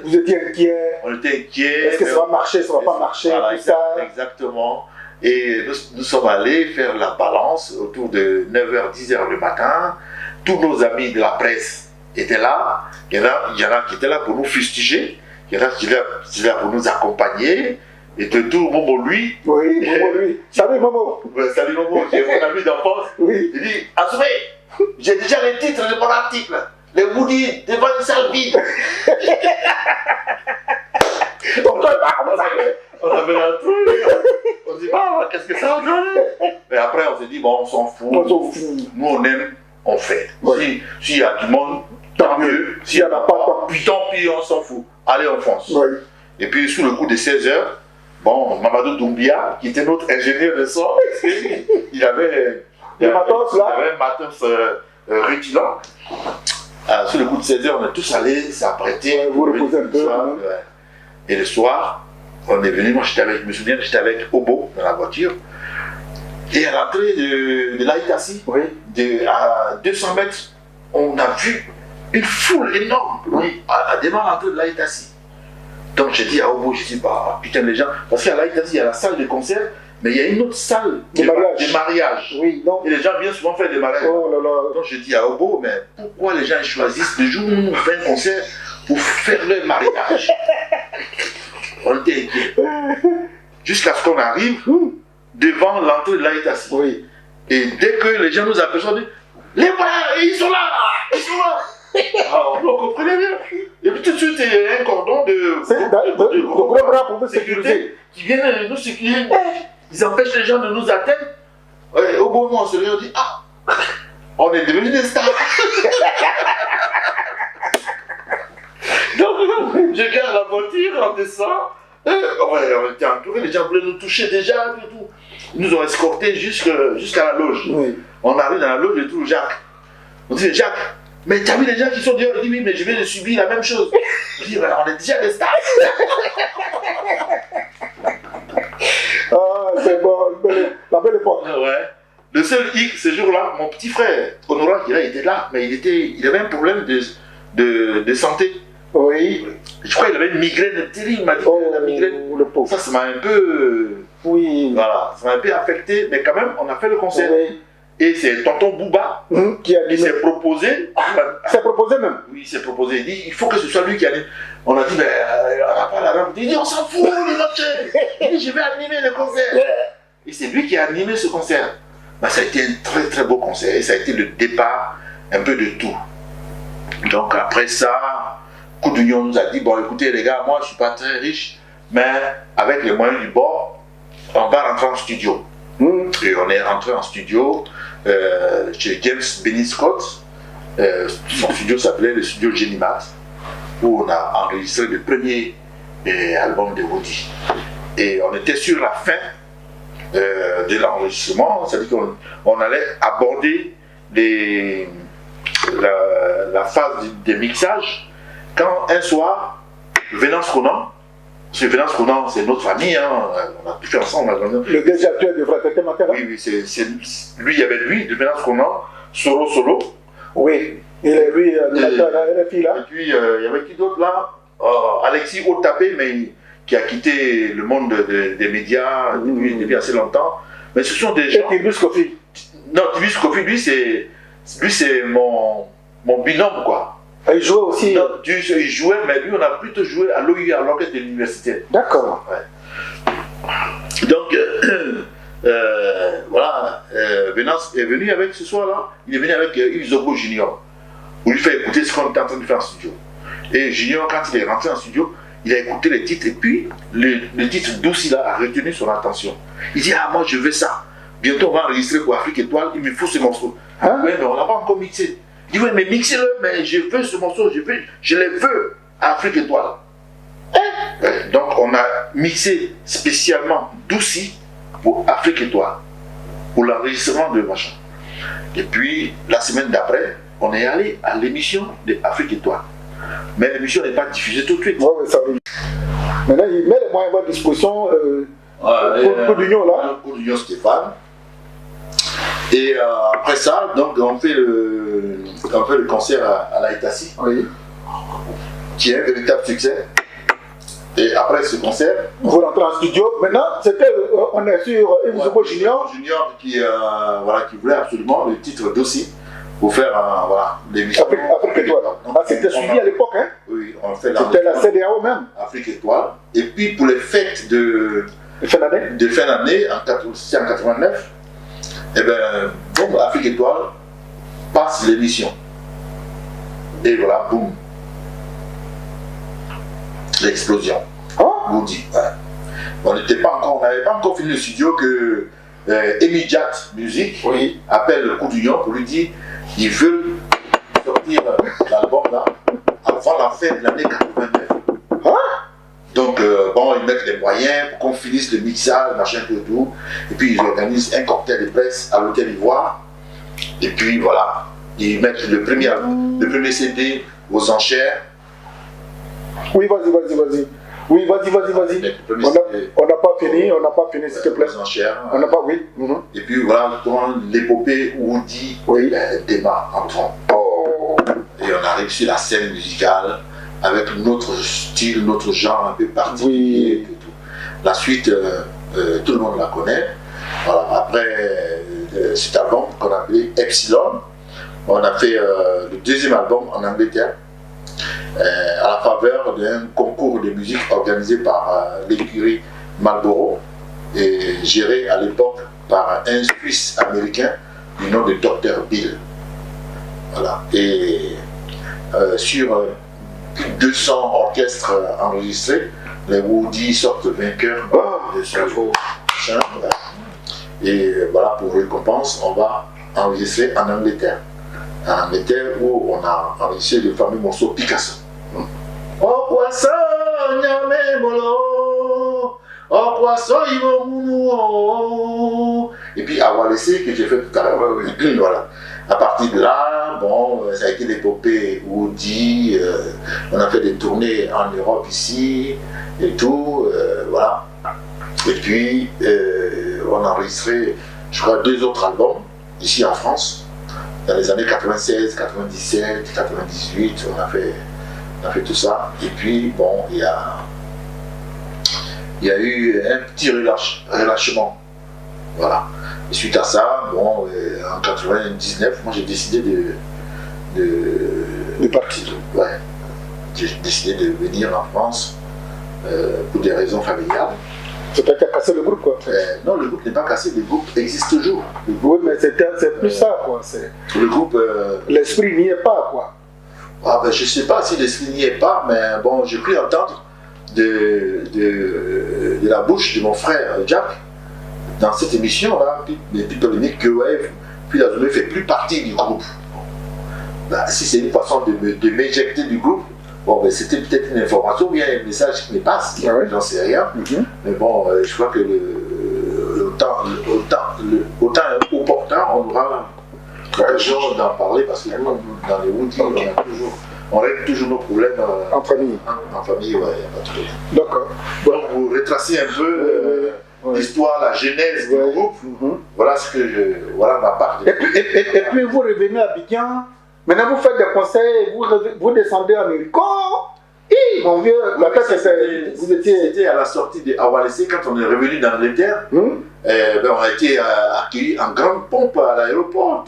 Vous étiez inquiet. On était inquiet. Est-ce que ça va marcher, ça va pas marcher, voilà, tout ça. Exactement. Et nous sommes allés faire la balance autour de 9h, 10h le matin. Tous nos amis de la presse étaient là. Il y en a qui étaient là pour nous fustiger, qui est là pour nous accompagner. Et de tout, Momo, lui. Oui, Momo, lui. Salut, Momo. Salut, Momo, qui est mon ami d'enfance. Oui. Il dit, Azoubé, j'ai déjà les titres de mon article. Les Woody devant une salle vide. On avait un truc. On se dit, qu'est-ce que ça va donner? Et après, on s'est dit, bon, on s'en fout. Nous, on aime, on fait. Oui. S'il y a du monde, tant mieux. S'il n'y en a pas, tant pis, on s'en fout. Allez, on fonce. Oui. Et puis, sous le coup de 16 h, bon, Mamadou Doumbia, qui était notre ingénieur de son, il avait un matos rutilant. Sous le coup de 16 h, on est tous allés s'apprêter. Vous reposez un peu. Et le soir, on est venu, moi je me souviens, j'étais avec Obo dans la voiture. Et à l'entrée de l'Aïtassi, à 200 mètres, on a vu une foule énorme devant l'entrée de l'Aïtassi. Donc j'ai dit à Obo, je dis, putain les gens, parce qu'à l'Aïtassi, il y a la salle de concert, mais il y a une autre salle de mariage. Oui, non. Et les gens viennent souvent faire des mariages. Oh là là. Donc je dis à Obo, mais pourquoi les gens choisissent le jour où on fait un concert pour faire leur mariage? On était inquiets. Jusqu'à ce qu'on arrive devant l'entrée de l'Aïtassi. Oui. Et dès que les gens nous aperçoivent, on dit, les voilà, ils sont là, ils sont là. Alors, on comprenait bien. Et puis tout de suite, il y a un cordon de gros bras pour nous sécuriser qui viennent nous sécuriser. Ils empêchent les gens de nous atteindre. Et au bon moment, on se réunit, on dit, on est devenus des stars. Donc, je garde la voiture, on descend. On était entourés, les gens voulaient nous toucher déjà. Et tout. Ils nous ont escortés jusqu'à la loge. Oui. On arrive dans la loge et trouve Jacques. On dit, Jacques, mais tu as vu les gens qui sont dehors? Il dit, oui, mais je viens de subir la même chose. Je dis, on est déjà des stars. C'est bon, la belle époque. Ouais. Le seul hic, ce jour-là, mon petit frère, Honorat, il était là, mais il avait un problème de santé. Oui. Je crois qu'il avait une migraine terrible, il m'a dit la migraine. Le pauvre. Ça m'a un peu. Oui. Voilà, ça m'a un peu affecté, mais quand même, on a fait le concert. Oui. Et c'est tonton Bouba qui s'est proposé. Il s'est proposé même? Oui, il s'est proposé. Il dit, il faut que ce soit lui qui anime. On a dit, mais on n'a pas la rampe. Il dit, on s'en fout, les autres. Il dit, je vais animer le concert. Et c'est lui qui a animé ce concert. Ben, ça a été un très très beau concert. Et ça a été le départ un peu de tout. Donc après ça, Coup d'Union nous a dit, bon écoutez les gars, moi je ne suis pas très riche, mais avec les moyens du bord, on va rentrer en studio. Et on est rentré en studio chez James Benny Scott. Son studio s'appelait le studio Genimat, où on a enregistré le premier album de Woody. Et on était sur la fin de l'enregistrement, c'est-à-dire qu'on allait aborder la phase des mixages, quand un soir, Venance Conan, parce que Venance Conan, c'est notre famille, hein, on a tout fait ensemble. Le DG actuel de Fraternité Matera. Oui, lui, il y avait lui, de Venance Conan, Solo. Oui, il est lui, animateur à RFI là. Et puis, il y avait qui d'autre là? Alexis Otapé, mais qui a quitté le monde des médias depuis assez longtemps. Mais ce sont des gens. Et Tibus Kofi. Non, Tibus Kofi, lui, c'est mon binôme, quoi. Il jouait aussi. Non, il jouait, mais lui, on a plutôt joué à l'OUA, à l'orchestre de l'université. D'accord. Ouais. Donc, voilà, Venance est venu avec ce soir-là, il est venu avec Yves Zobo Junior, pour lui faire écouter ce qu'on était en train de faire en studio. Et Junior, quand il est rentré en studio, il a écouté les titres, et puis le titre Douci là a retenu son attention. Il dit, moi je veux ça. Bientôt on va enregistrer pour Afrique Étoile, il me faut ce morceau. Hein? Oui, mais on n'a pas encore mixé. Il dit, oui, mais mixez-le, mais je veux ce morceau, je les veux à Afrique Étoile. Donc on a mixé spécialement Douci pour Afrique Étoile, pour l'enregistrement de machin. Et puis la semaine d'après, on est allé à l'émission de Afrique Étoile. Mais l'émission n'est pas diffusée tout de suite. Ouais, ça arrive. Maintenant, il met les moyens à disposition pour d'Union là. Pour d'Union Stéphane. Et après ça, donc, on fait le concert à l'Aïtassi, oui, qui est un véritable succès. Et après ce concert, vous rentrez en studio. Maintenant, on est sur Yves Zobo Junior. Junior qui voulait absolument le titre Douci pour faire voilà, l'émission. Afrique Étoile. Ah, c'était suivi à l'époque, hein? Oui, on fait c'était la CEDEAO même. Afrique Étoile. Et puis pour les fêtes de fin d'année, en 89, eh ben, bon, Afrique Étoile passe l'émission. Et voilà, boum. L'explosion. Goudi. Ouais. On n'avait pas encore fini le studio que Emidiat Music appelle le coup d'union pour lui dire ils veulent sortir l'album là avant la fin de l'année 89. Donc bon, ils mettent les moyens pour qu'on finisse le mixage, machin tout. Et puis ils organisent un cocktail de presse à l'hôtel Ivoire. Et puis voilà, ils mettent le premier CD aux enchères. Oui, vas-y. Oui, vas-y. On n'a pas fini, s'il te plaît. Les enchères. On n'a pas, oui. Et puis voilà, l'épopée Woody démarre en trompe. Et on arrive sur la scène musicale avec notre style, notre genre un peu particulier. Et tout. La suite, tout le monde la connaît. Voilà. Après cet album qu'on a appelé Epsilon, on a fait le deuxième album en Angleterre. À la faveur d'un concours de musique organisé par l'écurie Marlboro et géré à l'époque par un Suisse américain du nom de Dr Bill. Voilà. Et sur plus de 200 orchestres enregistrés, les Woody sortent vainqueurs de ce chant. Et voilà, pour récompense, on va enregistrer en Angleterre. En Angleterre où on a enregistré le fameux morceau Picasso. Oh poisson, nyame molo, oh poisson, et puis à Wallacé que j'ai fait tout à l'heure. Voilà. À partir de là, bon, ça a été l'épopée Woody, on a fait des tournées en Europe ici et tout, voilà. Et puis on a enregistré, je crois, 2 autres albums ici en France. Dans les années 96, 97, 98, on a fait tout ça. Et puis, bon, il y a eu un petit relâchement. Voilà. Et suite à ça, bon, en 99, moi j'ai décidé de partir. Ouais. J'ai décidé de venir en France pour des raisons familiales. C'est pas cassé le groupe, quoi. Non, le groupe n'est pas cassé, le groupe existe toujours. Oui, mais c'est plus ça, quoi. Le groupe... L'esprit n'y est pas, quoi. Ah ben, je ne sais pas si l'esprit n'y est pas, mais bon, j'ai pu entendre de la bouche de mon frère Jack, dans cette émission-là, les People Unique, que ouais, puis la ne fait plus partie du groupe. Ben, si c'est une façon de m'éjecter du groupe, bon, ben, c'était peut-être une information ou bien un message qui me passe, j'en sais rien. Mais bon, je crois que autant opportun, on aura l'occasion d'en parler parce que nous, dans les Woody, on règle toujours nos problèmes en famille. En famille, ouais, il n'y a pas de problème. D'accord. Donc, vous retracez un peu l'histoire, la genèse du groupe. Voilà ce que voilà ma part. Et puis vous revenez à Abidjan. Maintenant, vous faites des concerts, vous descendez en Hélico. Mon vieux, c'était à la sortie de Awalessé, quand on est revenu d'Angleterre. Ben, on a été accueillis en grande pompe à l'aéroport.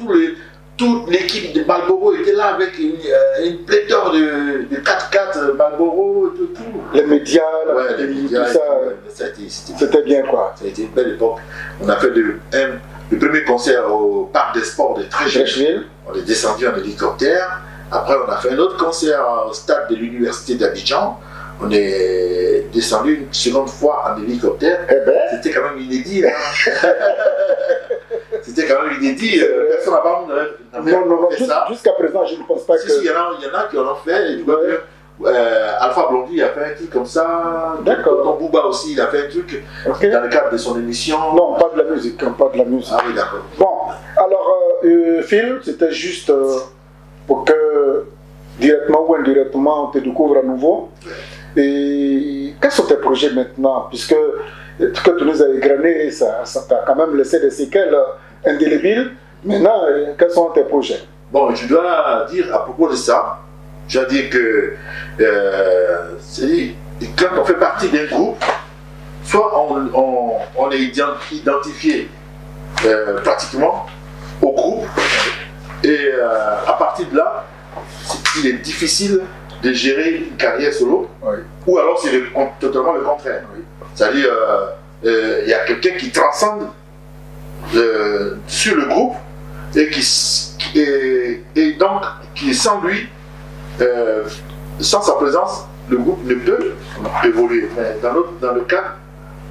Toute l'équipe de Marlboro était là avec une pléthore de 4x4 Marlboro et tout. Les médias, la télé, tout ça. C'était bien, quoi. Ça a été une belle époque. On a fait le premier concert au Parc des Sports de Trécheville. On est descendu en hélicoptère. Après, on a fait un autre concert au stade de l'université d'Abidjan. On est descendu une seconde fois en hélicoptère. C'était quand même inédit. Hein. C'était quand même inédit. Personne n'avait fait ça. Jusqu'à présent, je ne pense pas que... Il y en a qui en ont fait. Alpha Blondy a fait un truc comme ça. D'accord. Tonton Bouba aussi, il a fait un truc dans le cadre de son émission. Non, pas de la musique. Pas de la musique. Ah oui, d'accord. Bon, alors, Phil, c'était juste pour que, directement ou indirectement, on te découvre à nouveau. Et quels sont tes projets maintenant? Puisque ce que tu nous as égrené, ça t'a quand même laissé des séquelles indélébiles. Maintenant, quels sont tes projets? Bon, je dois dire à propos de ça, je dois dire que quand on fait partie d'un groupe, soit on est identifié pratiquement au groupe, Et à partir de là, il est difficile de gérer une carrière solo, ou alors c'est totalement le contraire. C'est-à-dire, il y a quelqu'un qui transcende sur le groupe et donc qui sans lui, sans sa présence, le groupe ne peut évoluer. Mais dans le cas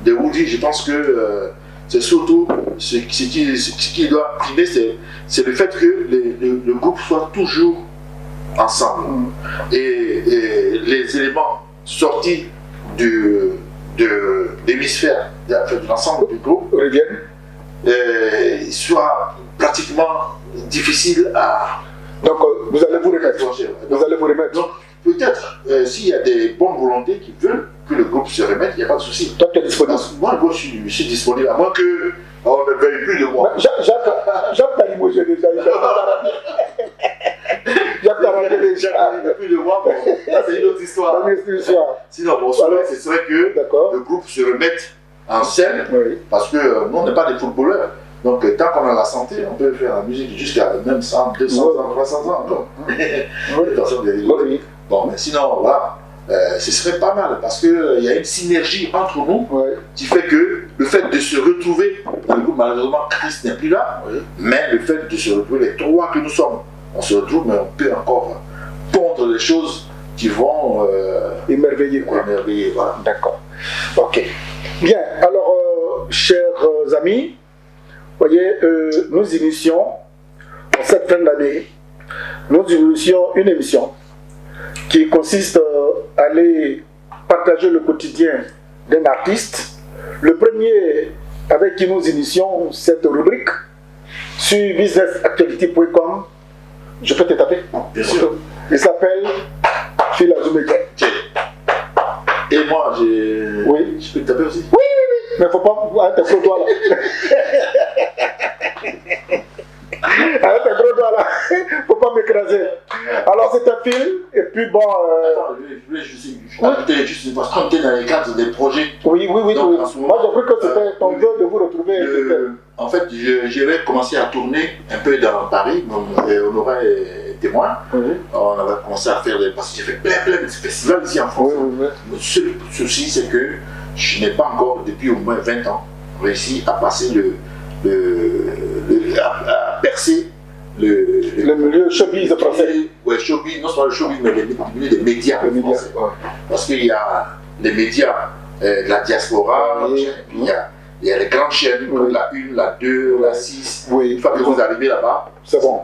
de Woody, je pense que c'est surtout ce qui doit primer, c'est le fait que le groupe soit toujours ensemble. Et les éléments sortis de l'hémisphère, de l'ensemble du groupe, soit pratiquement difficile à... Donc vous allez vous remettre. Vous allez vous remettre. Donc peut-être s'il y a des bonnes volontés qui veulent que le groupe se remette, il n'y a pas de souci. Toi tu es disponible. Moi je suis disponible, à moins que on ne veuille plus de moi. Jacques t'a limogé déjà. Jacques t'a rangé déjà. Jacques ne plus de moi, bon, ça c'est une autre histoire. Sinon, mon souhait, ce serait que le groupe se remette en scène, parce que nous, on n'est pas des footballeurs. Donc, tant qu'on a la santé, on peut faire la musique jusqu'à même 100, 200 ans, 300 ans. Bon, mais sinon, voilà, ce serait pas mal, parce qu'il y a une synergie entre nous qui fait que le fait de se retrouver, dans le groupe, malheureusement, Chris n'est plus là, mais le fait de se retrouver, les trois que nous sommes, on se retrouve, mais on peut encore pondre les choses qui vont émerveiller. Voilà. D'accord. Ok. Bien, alors, chers amis, voyez, nous initions, en cette fin d'année, nous initions une émission qui consiste à aller partager le quotidien d'un artiste. Le premier avec qui nous initions cette rubrique sur businessactuality.com. Je peux te taper? Bien sûr. Il s'appelle Phil Azoumé. Et moi, Oui. Je peux te taper aussi? Oui. Mais faut pas... Arrête tes gros doigts là. Arrête tes gros doigts là. Faut pas m'écraser. Alors c'est un film, et puis bon... Attends, je voulais juste une fois, comme tu es dans les cadres des projets. Oui. Donc, moi j'ai cru que c'était ton vœu de vous retrouver. En fait, j'avais commencé à tourner un peu dans Paris, on aurait témoin. On avait commencé à faire parce que j'ai fait plein de festivals ici en France. Le seul souci, c'est que je n'ai pas encore, depuis au moins 20 ans, réussi à passer à percer le milieu showbiz français. Oui, showbiz, non seulement le showbiz, mais le milieu des médias français. Parce qu'il y a les médias de la diaspora, puis il y a les grandes chaînes, comme la 1, la 2, la 6. Une fois que vous arrivez là-bas, c'est bon.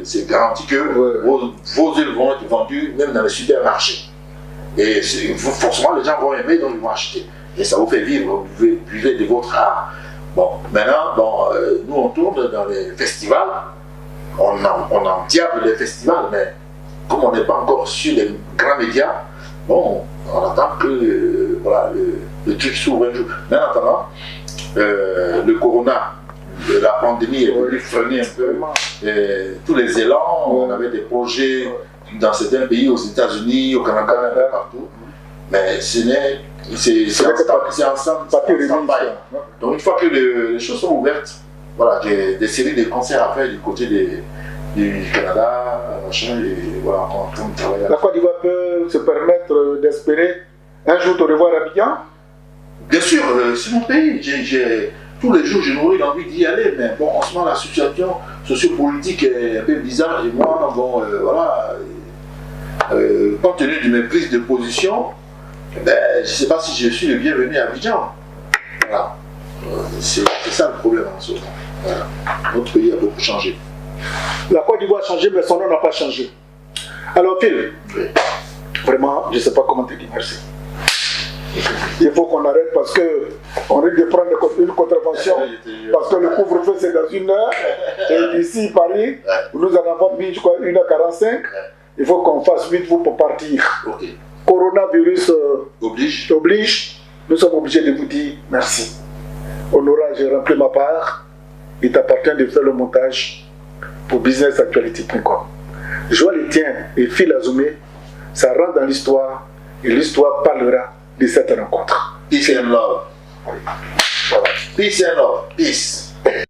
C'est garanti que vos œuvres vont être vendues même dans les supermarchés. Et forcément, les gens vont aimer, donc ils vont acheter. Et ça vous fait vivre, vous vivez de votre art. Bon, maintenant, nous on tourne dans les festivals, on endiable les festivals, mais comme on n'est pas encore sur les grands médias, bon, on attend que le truc s'ouvre un jour. Mais en attendant, le corona, la pandémie est venue freiner un peu tous les élans. On avait des projets dans certains pays, aux États-Unis, au Canada, un peu partout. Mais c'est en stand-by. Donc une fois que les choses sont ouvertes, voilà, j'ai des séries de concerts à faire du côté du Canada, machin, et voilà, on travaille. La Côte d'Ivoire peut se permettre d'espérer un jour te revoir à Abidjan? Bien sûr, c'est mon pays. Tous les jours, j'ai nourri l'envie d'y aller, mais bon, en ce moment, la situation sociopolitique est un peu bizarre, et moi, bon, voilà, compte tenu de mes prises de position, ben, je ne sais pas si je suis le bienvenu à Abidjan. Voilà. C'est ça le problème en ce moment. Voilà. Notre pays a beaucoup changé. La Côte d'Ivoire a changé, mais son nom n'a pas changé. Alors, Phil, vraiment, je ne sais pas comment te dire merci. Il faut qu'on arrête parce qu'on risque de prendre une contravention. Parce que le couvre-feu, c'est dans 1 heure. Et d'ici, Paris, nous en avons mis, je crois, 1h45. Il faut qu'on fasse vite pour partir. Coronavirus oblige. Nous sommes obligés de vous dire merci. Honora, j'ai rempli ma part. Il t'appartient de faire le montage pour businessactuality.com. Joie les tiens et Phil Azoumé, ça rentre dans l'histoire et l'histoire parlera de cette rencontre. Peace and love. Voilà. Peace and love. Peace.